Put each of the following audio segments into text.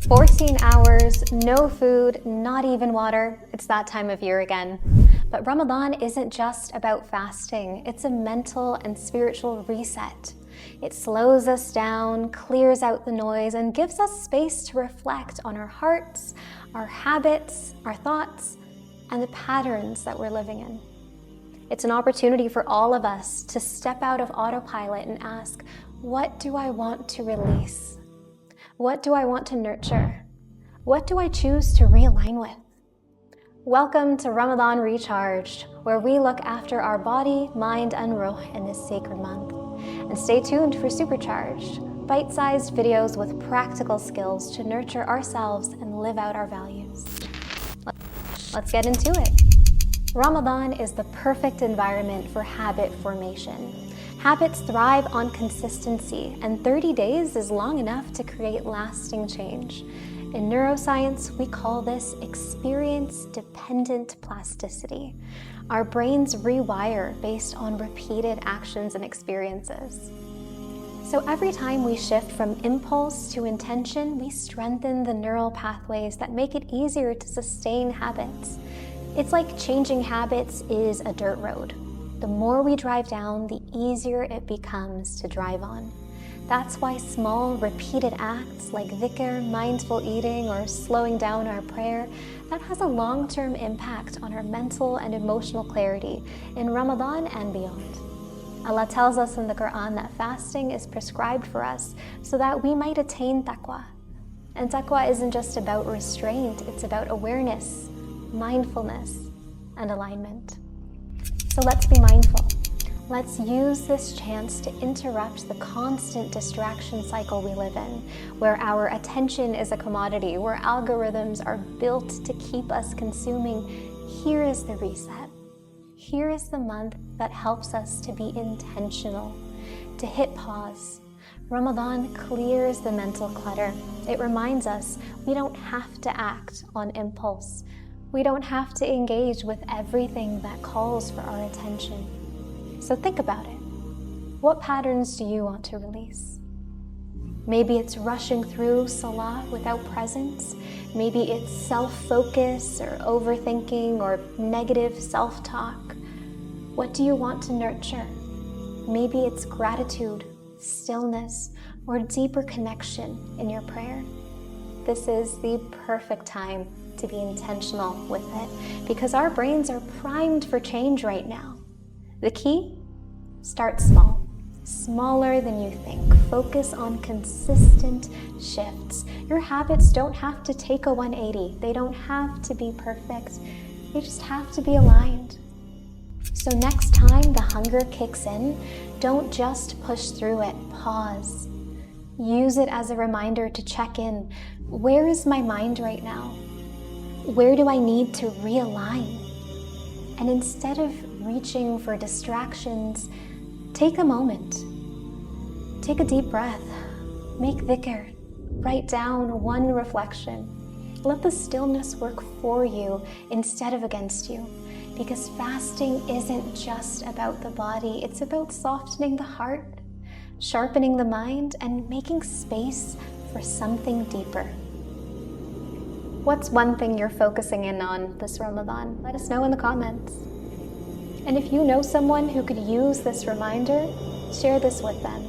14 hours, no food, not even water. It's that time of year again. But Ramadan isn't just about fasting. It's a mental and spiritual reset. It slows us down, clears out the noise, and gives us space to reflect on our hearts, our habits, our thoughts, and the patterns that we're living in. It's an opportunity for all of us to step out of autopilot and ask, what do I want to release? What do I want to nurture? What do I choose to realign with? Welcome to Ramadan Recharged, where we look after our body, mind, and ruh in this sacred month. And stay tuned for Supercharged, bite-sized videos with practical skills to nurture ourselves and live out our values. Let's get into it. Ramadan is the perfect environment for habit formation. Habits thrive on consistency, and 30 days is long enough to create lasting change. In neuroscience, we call this experience-dependent plasticity. Our brains rewire based on repeated actions and experiences. So every time we shift from impulse to intention, we strengthen the neural pathways that make it easier to sustain habits. It's like changing habits is a dirt road. The more we drive down, the easier it becomes to drive on. That's why small, repeated acts like dhikr, mindful eating, or slowing down our prayer, that has a long-term impact on our mental and emotional clarity in Ramadan and beyond. Allah tells us in the Quran that fasting is prescribed for us so that we might attain taqwa. And taqwa isn't just about restraint, it's about awareness, mindfulness, and alignment. So let's be mindful. Let's use this chance to interrupt the constant distraction cycle we live in, where our attention is a commodity, where algorithms are built to keep us consuming. Here is the reset. Here is the month that helps us to be intentional, to hit pause. Ramadan clears the mental clutter. It reminds us we don't have to act on impulse. We don't have to engage with everything that calls for our attention. So think about it. What patterns do you want to release? Maybe it's rushing through Salah without presence. Maybe it's self-focus or overthinking or negative self-talk. What do you want to nurture? Maybe it's gratitude, stillness, or deeper connection in your prayer. This is the perfect time to be intentional with it because our brains are primed for change right now. The key? Start small, smaller than you think. Focus on consistent shifts. Your habits don't have to take a 180. They don't have to be perfect. They just have to be aligned. So next time the hunger kicks in, don't just push through it, pause. Use it as a reminder to check in. Where is my mind right now? Where do I need to realign? And instead of reaching for distractions, take a moment. Take a deep breath. Make dhikr. Write down one reflection. Let the stillness work for you instead of against you. Because fasting isn't just about the body, it's about softening the heart, sharpening the mind, and making space for something deeper. What's one thing you're focusing in on this Ramadan? Let us know in the comments. And if you know someone who could use this reminder, share this with them.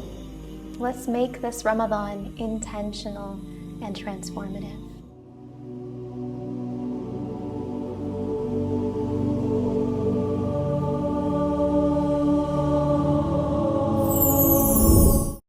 Let's make this Ramadan intentional and transformative.